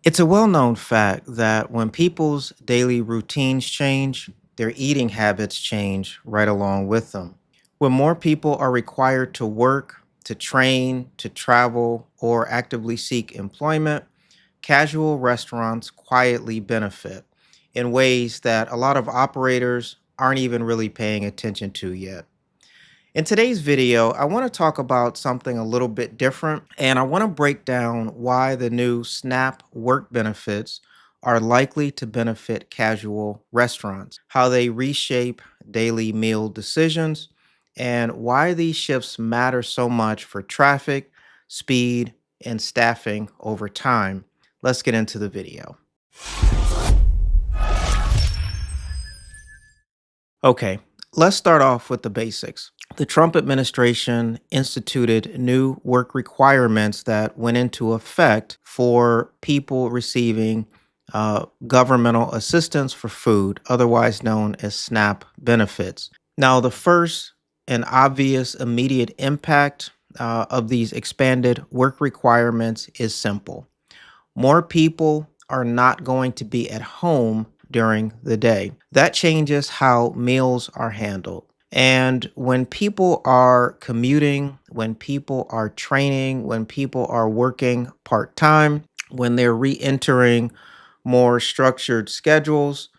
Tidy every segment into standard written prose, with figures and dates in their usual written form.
It's a well known fact that when people's daily routines change, their eating habits change right along with them. When more people are required to work, to train, to travel, or actively seek employment, casual restaurants quietly benefit in ways that a lot of operators aren't even really paying attention to yet. In today's video, I want to talk about something a little bit different, and I want to break down why the new SNAP work benefits are likely to benefit casual restaurants, how they reshape daily meal decisions, and why these shifts matter so much for traffic, speed, and staffing over time. Let's get into the video. Okay, let's start off with the basics. The Trump administration instituted new work requirements that went into effect for people receiving governmental assistance for food, otherwise known as SNAP benefits. Now, the first and obvious immediate impact of these expanded work requirements is simple. More people are not going to be at home during the day. That changes how meals are handled. And when people are commuting, when people are training, when people are working part time, when they're re entering more structured schedules,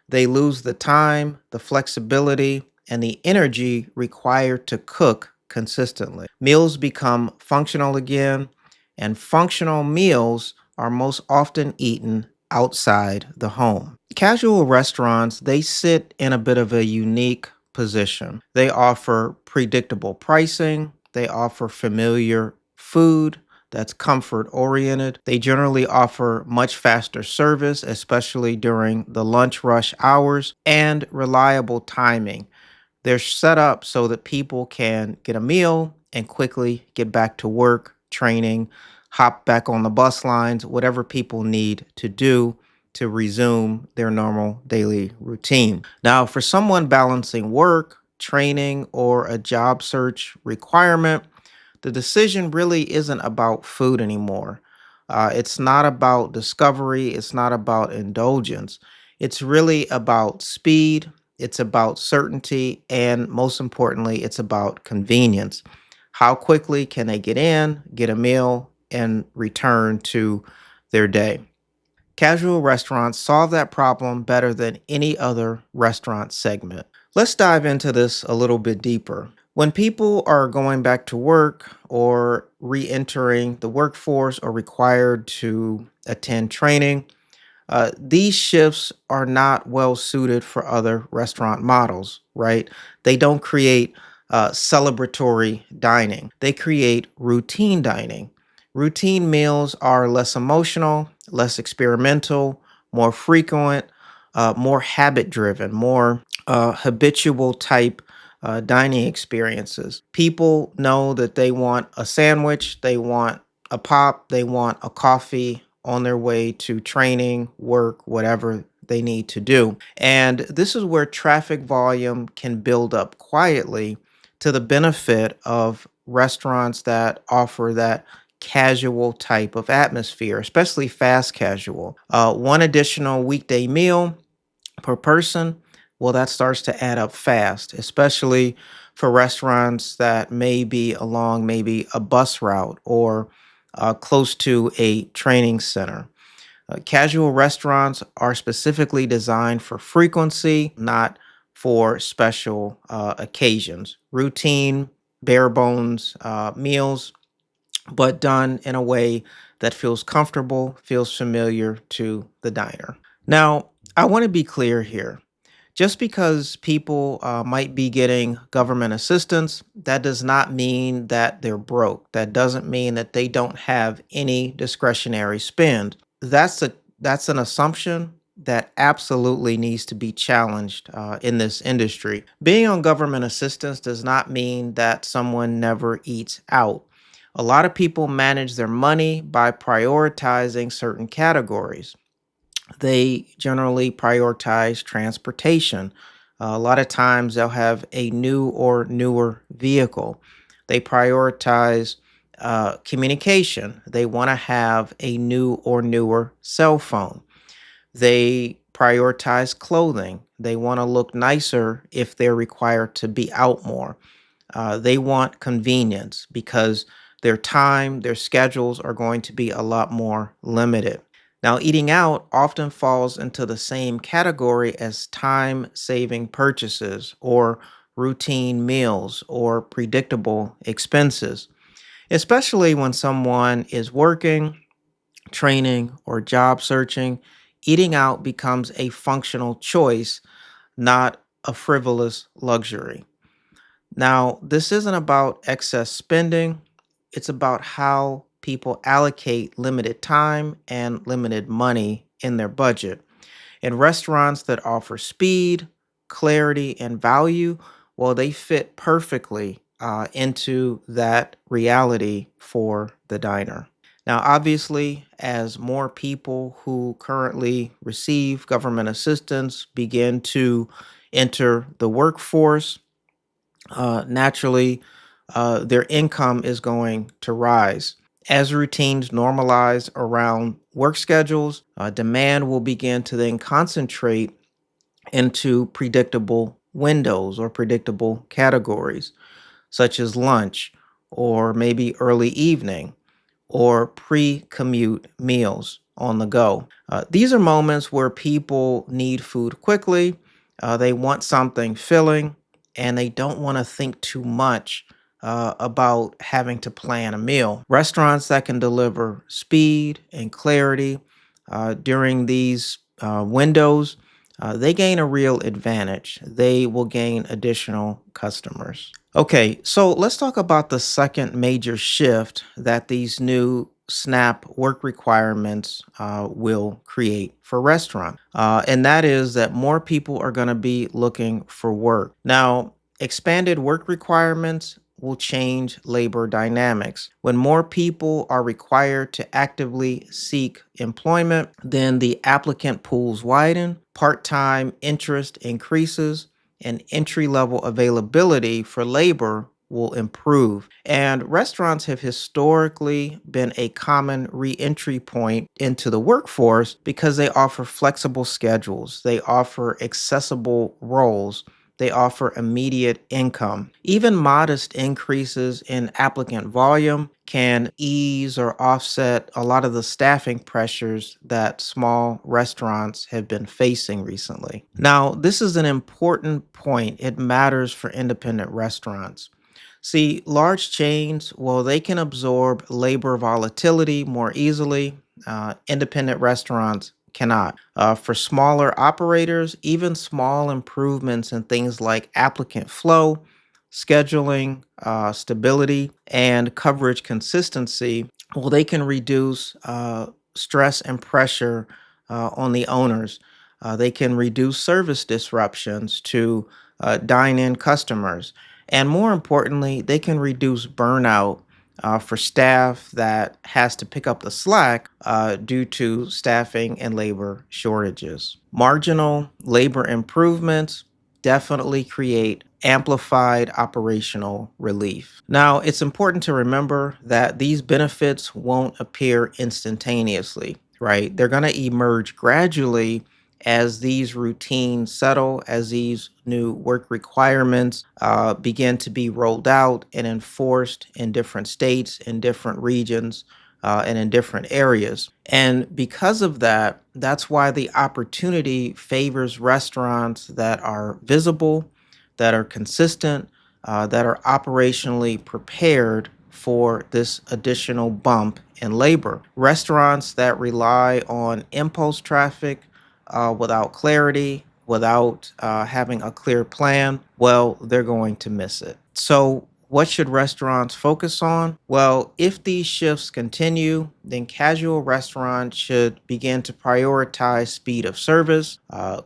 they lose the time, the flexibility, and the energy required to cook consistently. Meals become functional again, and functional meals are most often eaten outside the home. Casual restaurants, they sit in a bit of a unique position. They offer predictable pricing, they offer familiar food that's comfort oriented. They generally offer much faster service, especially during the lunch rush hours, and reliable timing. They're set up so that people can get a meal and quickly get back to work, training, hop back on the bus lines, whatever people need to do to resume their normal daily routine. Now, for someone balancing work, training, or a job search requirement, the decision really isn't about food anymore. It's not about discovery, it's not about indulgence. It's really about speed, it's about certainty, and most importantly, it's about convenience. How quickly can they get in, get a meal, and return to their day? Casual restaurants solve that problem better than any other restaurant segment. Let's dive into this a little bit deeper. When people are going back to work or re entering the workforce or required to attend training, these shifts are not well suited for other restaurant models, right? They don't create celebratory dining, they create routine dining. Routine meals are less emotional, less experimental, more frequent, more habit driven, more habitual type dining experiences. People know that they want a sandwich, they want a pop, they want a coffee on their way to training, work, whatever they need to do. And this is where traffic volume can build up quietly to the benefit of restaurants that offer that casual type of atmosphere, especially fast casual. One additional weekday meal per person, well, that starts to add up fast, especially for restaurants that may be along maybe a bus route or close to a training center. Casual restaurants are specifically designed for frequency, not for special occasions. Routine, bare bones meals, but done in a way that feels comfortable, feels familiar to the diner. Now, I want to be clear here. Just because people might be getting government assistance, that does not mean that they're broke. That doesn't mean that they don't have any discretionary spend. That's an assumption that absolutely needs to be challenged in this industry. Being on government assistance does not mean that someone never eats out. A lot of people manage their money by prioritizing certain categories. They generally prioritize transportation. A lot of times they'll have a new or newer vehicle. They prioritize Communication. They want to have a new or newer cell phone. They prioritize clothing. They want to look nicer if they're required to be out more. They want convenience because their time, their schedules are going to be a lot more limited. Now, eating out often falls into the same category as time saving purchases or routine meals or predictable expenses, especially when someone is working, training, or job searching. Eating out becomes a functional choice, not a frivolous luxury. Now, this isn't about excess spending, it's about how people allocate limited time and limited money in their budget. In restaurants that offer speed, clarity, and value, well, they fit perfectly into that reality for the diner. Now, obviously, as more people who currently receive government assistance begin to enter the workforce, naturally, their income is going to rise. As routines normalize around work schedules, demand will begin to then concentrate into predictable windows or predictable categories, such as lunch or maybe early evening or pre commute meals on the go. These are moments where people need food quickly, they want something filling, and they don't want to think too much about having to plan a meal. Restaurants that can deliver speed and clarity during these windows, they gain a real advantage. They will gain additional customers. Okay, so let's talk about the second major shift that these new SNAP work requirements will create for restaurants. And that is that more people are going to be looking for work. Now, expanded work requirements will change labor dynamics. When more people are required to actively seek employment, then the applicant pools widen, part time interest increases, and entry level availability for labor will improve. And restaurants have historically been a common re entry point into the workforce because they offer flexible schedules, they offer accessible roles. They offer immediate income. Even modest increases in applicant volume can ease or offset a lot of the staffing pressures that small restaurants have been facing recently. Now, this is an important point. It matters for independent restaurants. See, large chains, well, they can absorb labor volatility more easily. Independent restaurants cannot. For smaller operators, even small improvements in things like applicant flow, scheduling, stability, and coverage consistency, well, they can reduce stress and pressure on the owners. They can reduce service disruptions to dine in customers. And more importantly, they can reduce burnout for staff that has to pick up the slack due to staffing and labor shortages. Marginal labor improvements definitely create amplified operational relief. Now, it's important to remember that these benefits won't appear instantaneously, right? They're going to emerge gradually as these routines settle, as these new work requirements begin to be rolled out and enforced in different states, in different regions, and in different areas. And because of that, that's why the opportunity favors restaurants that are visible, that are consistent, that are operationally prepared for this additional bump in labor. Restaurants that rely on impulse traffic without clarity, without having a clear plan, well, they're going to miss it. So, what should restaurants focus on? Well, if these shifts continue, then casual restaurants should begin to prioritize speed of service,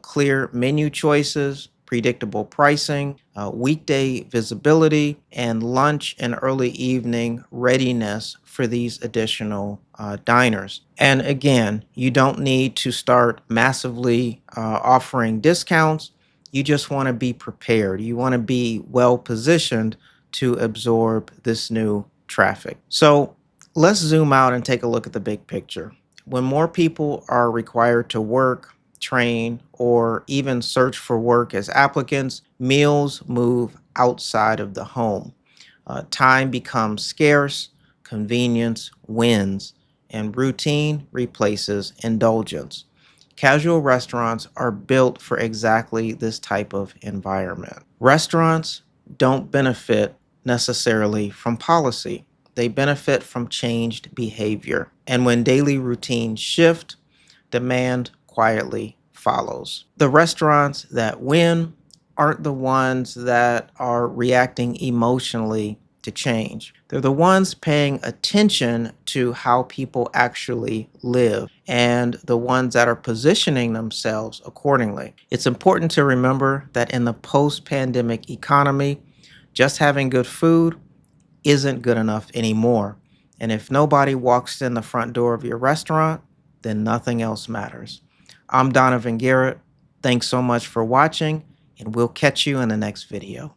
clear menu choices, predictable pricing, weekday visibility, and lunch and early evening readiness for these additional diners. And again, you don't need to start massively offering discounts. You just want to be prepared. You want to be well positioned to absorb this new traffic. So let's zoom out and take a look at the big picture. When more people are required to work, train, or even search for work as applicants, meals move outside of the home. Time becomes scarce, convenience wins, and routine replaces indulgence. Casual restaurants are built for exactly this type of environment. Restaurants don't benefit necessarily from policy, they benefit from changed behavior. And when daily routines shift, demand quietly follows. The restaurants that win aren't the ones that are reacting emotionally to change. They're the ones paying attention to how people actually live and the ones that are positioning themselves accordingly. It's important to remember that in the post pandemic economy, just having good food isn't good enough anymore. And if nobody walks in the front door of your restaurant, then nothing else matters. I'm Donovan Garrett. Thanks so much for watching, and we'll catch you in the next video.